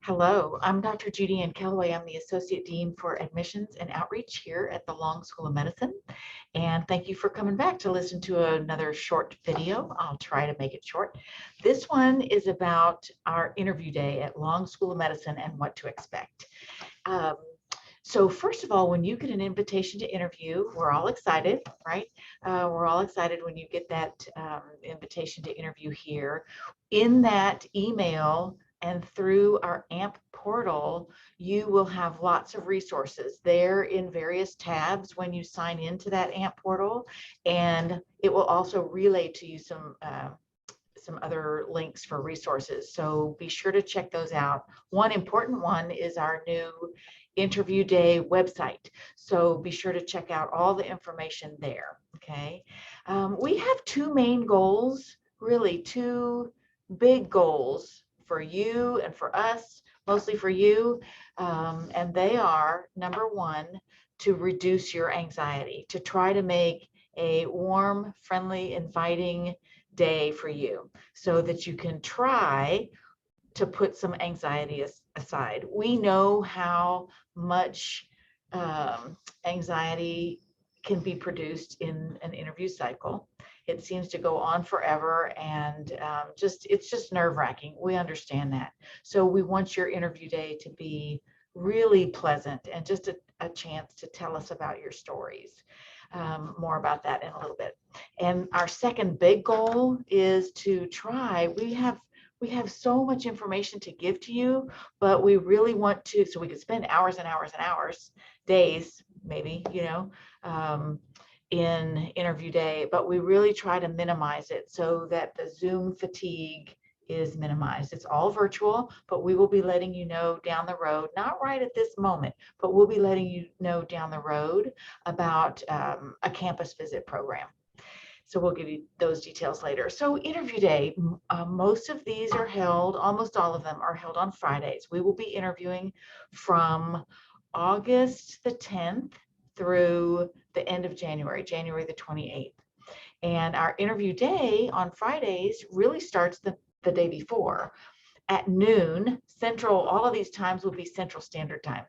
Hello, I'm Dr. Judy Ann Kellaway. I'm the Associate Dean for Admissions and Outreach here at the Long School of Medicine. And thank you for coming back to listen to another short video. I'll try to make it short. This one is about our interview day at Long School of Medicine and what to expect. Um, so first of all, when you get an invitation to interview, we're all excited, right? We're all excited when you get that invitation to interview here. In that email and through our AMP portal, you will have lots of resources there in various tabs when you sign into that AMP portal, and it will also relay to you some other links for resources. So be sure to check those out. One important one is our new interview day website. So be sure to check out all the information there, okay? We have two main goals, really two big goals for you and for us, mostly for you. And they are, number one, to reduce your anxiety, to try to make a warm, friendly, inviting day for you so that you can try to put some anxiety aside. We know how much anxiety can be produced in an interview cycle. It seems to go on forever, and it's just nerve-wracking. We understand that. So we want your interview day to be really pleasant and just a chance to tell us about your stories. More about that in a little bit. And our second big goal is to try, we have so much information to give to you, but we really want to, so we could spend hours and hours and hours, days, maybe, in interview day, but we really try to minimize it so that the Zoom fatigue is minimized. It's all virtual, but we will be letting you know down the road, not right at this moment, but we'll be letting you know down the road about a campus visit program. So we'll give you those details later. So interview day, most of these are held, almost all of them are held on Fridays. We will be interviewing from August the 10th through the end of January, January the 28th. And our interview day on Fridays really starts the day before at noon Central. All of these times will be Central Standard Time.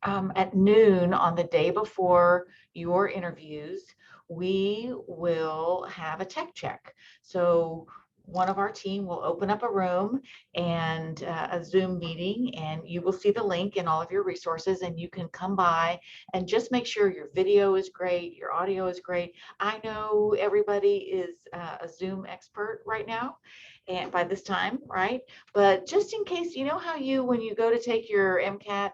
At noon on the day before your interviews, we will have a tech check. So one of our team will open up a room and a Zoom meeting, and you will see the link in all of your resources, and you can come by and just make sure your video is great, your audio is great. I know everybody is a Zoom expert right now, and by this time, right? But just in case, you know how when you go to take your MCAT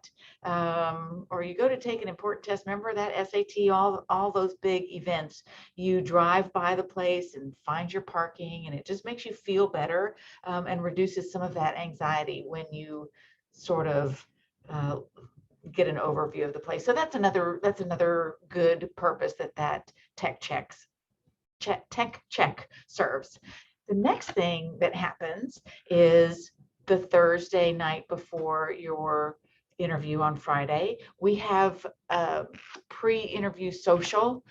or you go to take an important test, remember that SAT, all those big events, you drive by the place and find your parking, and it just makes you feel better and reduces some of that anxiety when you sort of get an overview of the place. So that's another good purpose that tech check serves. The next thing that happens is the Thursday night before your interview on Friday, we have a pre-interview social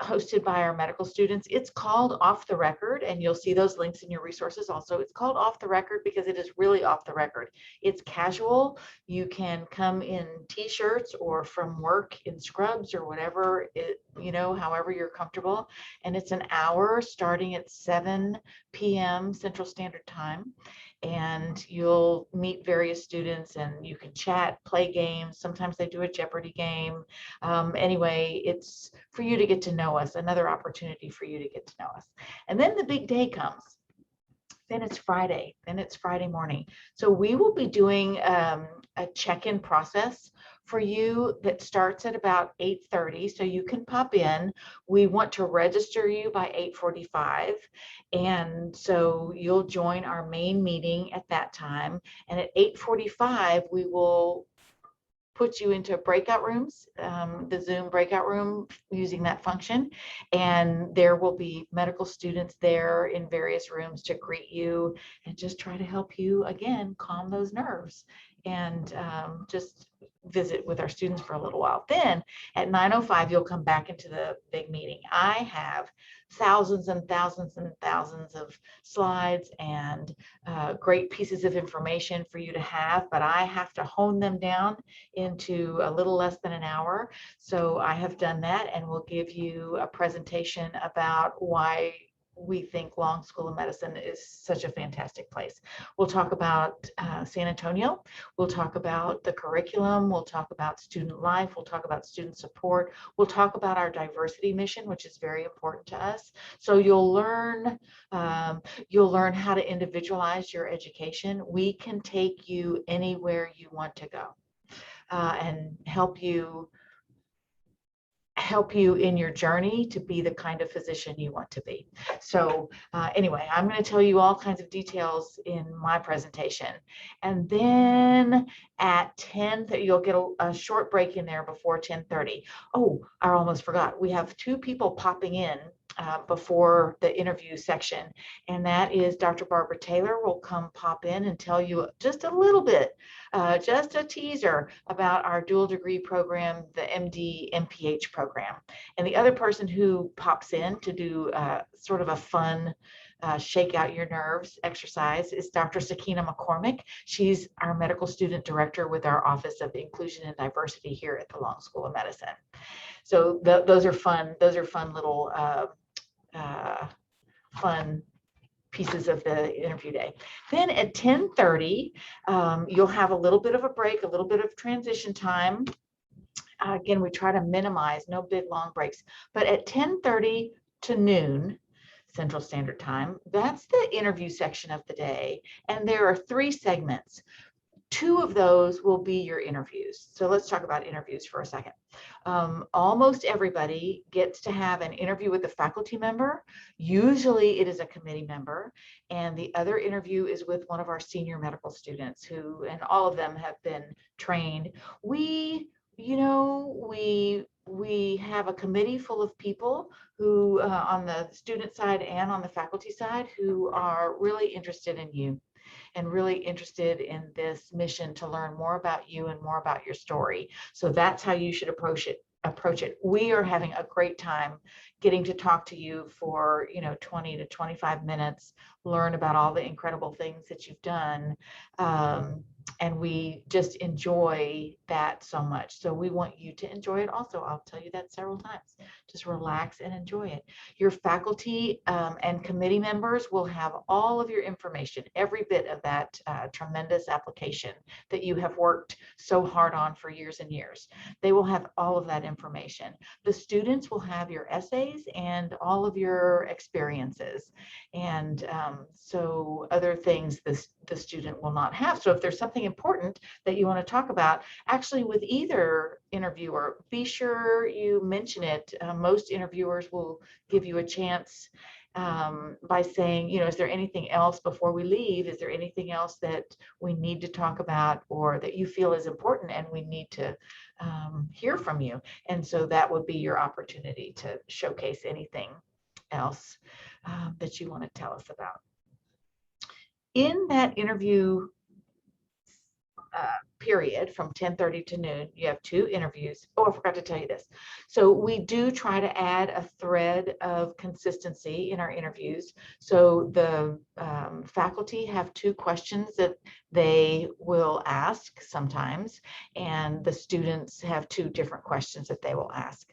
hosted by our medical students. It's called Off the Record, and you'll see those links in your resources also. It's called Off the Record because it is really off the record. It's casual. You can come in t-shirts or from work in scrubs or whatever, however you're comfortable. And it's an hour starting at 7 p.m. Central Standard Time. And you'll meet various students and you can chat, play games. Sometimes they do a Jeopardy game. Anyway, it's for you to get to know us, another opportunity for you to get to know us. And then the big day comes. Then it's Friday. Then it's Friday morning. So we will be doing a check-in process for you that starts at about 8:30, so you can pop in. We want to register you by 8:45, and so you'll join our main meeting at that time. And at 8:45, we will put you into breakout rooms, the Zoom breakout room, using that function. And there will be medical students there in various rooms to greet you and just try to help you, again, calm those nerves and just visit with our students for a little while. Then at 9:05, you'll come back into the big meeting. I have thousands and thousands and thousands of slides and great pieces of information for you to have, but I have to hone them down into a little less than an hour. So I have done that, and we'll give you a presentation about why we think Long School of Medicine is such a fantastic place. We'll talk about San Antonio. We'll talk about the curriculum. We'll talk about student life. We'll talk about student support. We'll talk about our diversity mission, which is very important to us. So you'll learn how to individualize your education. We can take you anywhere you want to go and help you in your journey to be the kind of physician you want to be. So anyway, I'm going to tell you all kinds of details in my presentation. And then at 10, you'll get a short break in there before 10:30. Oh, I almost forgot. We have two people popping in before the interview section, and that is Dr. Barbara Taylor will come pop in and tell you just a little bit, just a teaser about our dual degree program, the MD MPH program. And the other person who pops in to do sort of a fun shake out your nerves exercise is Dr. Sakina McCormick. She's our medical student director with our Office of Inclusion and Diversity here at the Long School of Medicine. So those are fun little fun pieces of the interview day. Then at 10:30, you'll have a little bit of a break, a little bit of transition time. Again, we try to minimize no big long breaks, but at 10:30 to noon Central Standard Time, that's the interview section of the day. And there are 3 segments. 2 of those will be your interviews. So let's talk about interviews for a second. Almost everybody gets to have an interview with a faculty member. Usually it is a committee member, and the other interview is with one of our senior medical students who, and all of them have been trained. We have a committee full of people who on the student side and on the faculty side who are really interested in you and really interested in this mission to learn more about you and more about your story. So that's how you should approach it. We are having a great time getting to talk to you for 20 to 25 minutes, learn about all the incredible things that you've done. And we just enjoy that so much. So we want you to enjoy it also. I'll tell you that several times. Just relax and enjoy it. Your faculty and committee members will have all of your information, every bit of that tremendous application that you have worked so hard on for years and years. They will have all of that information. The students will have your essays and all of your experiences. And so other things the student will not have. So if there's something important that you want to talk about, actually with either interviewer, be sure you mention it. Most interviewers will give you a chance by saying, is there anything else before we leave? Is there anything else that we need to talk about or that you feel is important and we need to hear from you? And so that would be your opportunity to showcase anything else that you want to tell us about. In that interview period from 10:30 to noon, you have 2 interviews. Oh, I forgot to tell you this. So we do try to add a thread of consistency in our interviews. So the faculty have 2 questions that they will ask sometimes, and the students have 2 different questions that they will ask.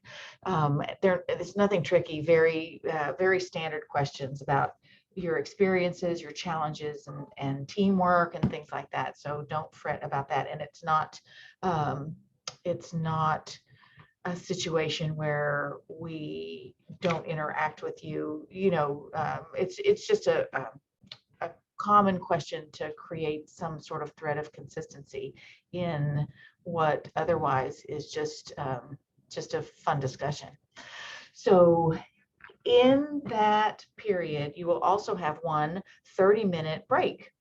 There's nothing tricky, very standard questions about your experiences, your challenges, and teamwork and things like that. So don't fret about that. And it's not a situation where we don't interact with you. It's just a common question to create some sort of thread of consistency in what otherwise is just a fun discussion. So in that period, you will also have one 30-minute break.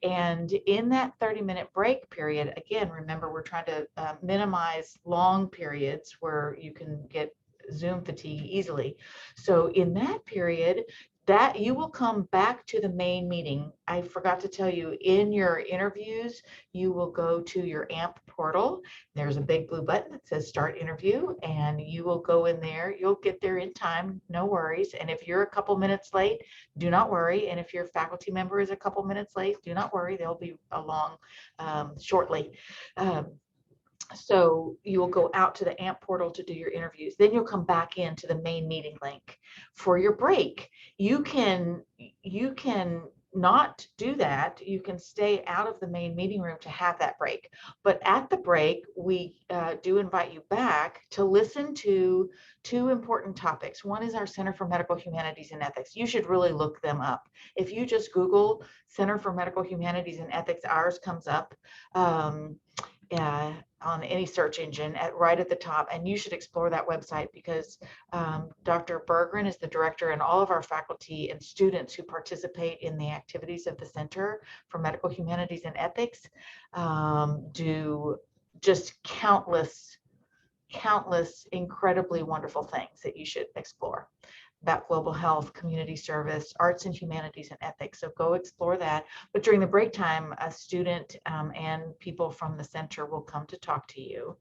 And in that 30-minute break period, again, remember, we're trying to minimize long periods where you can get Zoom fatigue easily. So in that period, that you will come back to the main meeting. I forgot to tell you, in your interviews, you will go to your AMP portal. There's a big blue button that says start interview, and you will go in there. You'll get there in time, no worries. And if you're a couple minutes late, do not worry. And if your faculty member is a couple minutes late, do not worry. They'll be along shortly. So you will go out to the AMP portal to do your interviews. Then you'll come back into the main meeting link for your break. You can not do that. You can stay out of the main meeting room to have that break. But at the break, we do invite you back to listen to two important topics. One is our Center for Medical Humanities and Ethics. You should really look them up. If you just Google Center for Medical Humanities and Ethics, ours comes up. On any search engine right at the top, and you should explore that website because Dr. Berggren is the director, and all of our faculty and students who participate in the activities of the Center for Medical Humanities and Ethics do just countless incredibly wonderful things that you should explore about global health, community service, arts and humanities, and ethics. So go explore that. But during the break time, a student and people from the center will come to talk to you.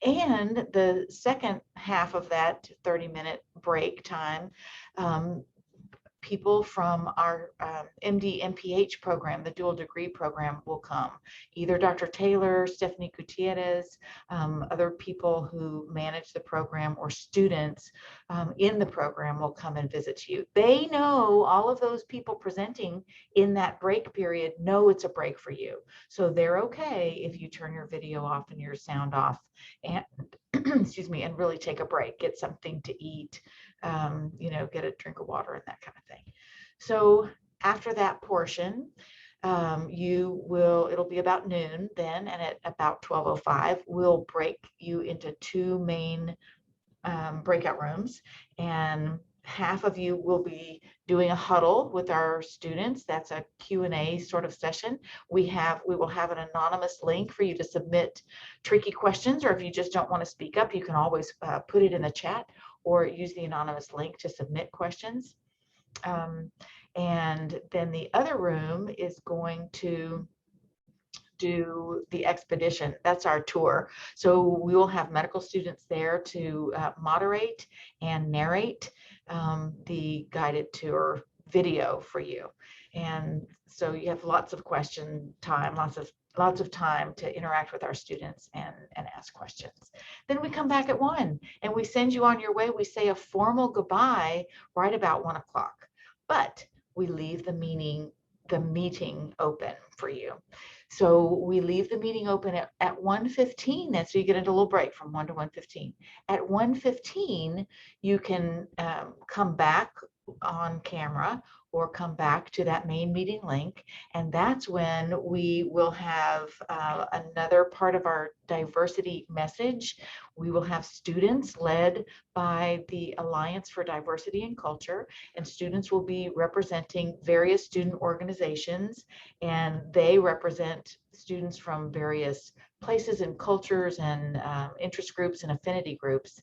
And the second half of that 30-minute break time, people from our MD MPH program, the dual degree program, will come. Either Dr. Taylor, Stephanie Gutierrez, other people who manage the program, or students in the program will come and visit you. They know, all of those people presenting in that break period know it's a break for you. So they're okay if you turn your video off and your sound off and excuse me, and really take a break, get something to eat, get a drink of water and that kind of thing. So after that portion, it'll be about noon then, and at about 12:05, we'll break you into two main breakout rooms, and half of you will be doing a huddle with our students. That's a Q&A sort of session. We will have an anonymous link for you to submit tricky questions, or if you just don't want to speak up, you can always put it in the chat or use the anonymous link to submit questions. And then the other room is going to do the expedition. That's our tour. So we will have medical students there to moderate and narrate the guided tour video for you. And so you have lots of question time, lots of time to interact with our students and ask questions. Then we come back at 1 and we send you on your way. We say a formal goodbye right about 1 o'clock, but we leave the meeting open for you. So we leave the meeting open at 1:15. Then, so you get into a little break from 1 to 1:15. At 1:15, you can come back on camera or come back to that main meeting link, and that's when we will have another part of our diversity message. We will have students led by the Alliance for Diversity and Culture, and students will be representing various student organizations, and they represent students from various places and cultures and interest groups and affinity groups,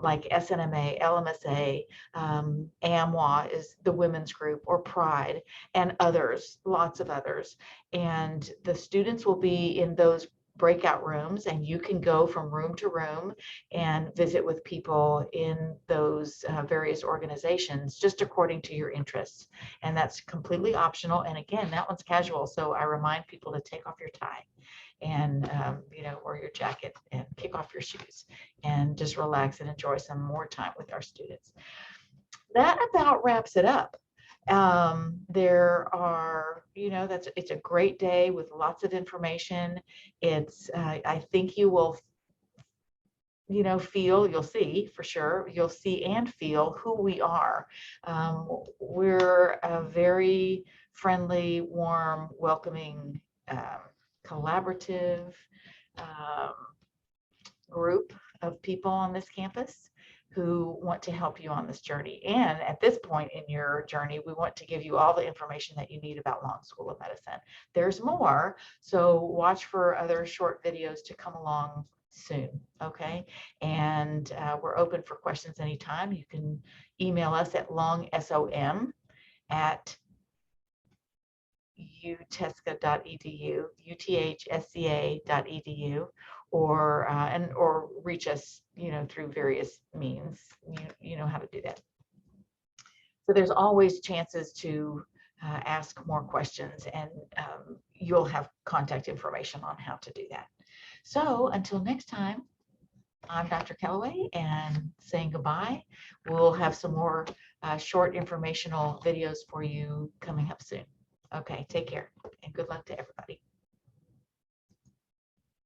like SNMA, LMSA, AMWA is the women's group, or Pride, and others, lots of others. And the students will be in those breakout rooms, and you can go from room to room and visit with people in those various organizations just according to your interests. And that's completely optional. And again, that one's casual. So I remind people to take off your tie and wear your jacket and kick off your shoes and just relax and enjoy some more time with our students. That about wraps it up. There are, it's a great day with lots of information. It's, I think you will, you'll see for sure, you'll see and feel who we are. We're a very friendly, warm, welcoming, collaborative group of people on this campus who want to help you on this journey. And at this point in your journey, we want to give you all the information that you need about Long School of Medicine. There's more, so watch for other short videos to come along soon, okay? And we're open for questions anytime. You can email us at longsom at uthsca.edu, uthsca.edu, or reach us, through various means. You know how to do that. So there's always chances to ask more questions, and you'll have contact information on how to do that. So until next time, I'm Dr. Calloway, and saying goodbye. We'll have some more short informational videos for you coming up soon. Okay, take care, and good luck to everybody.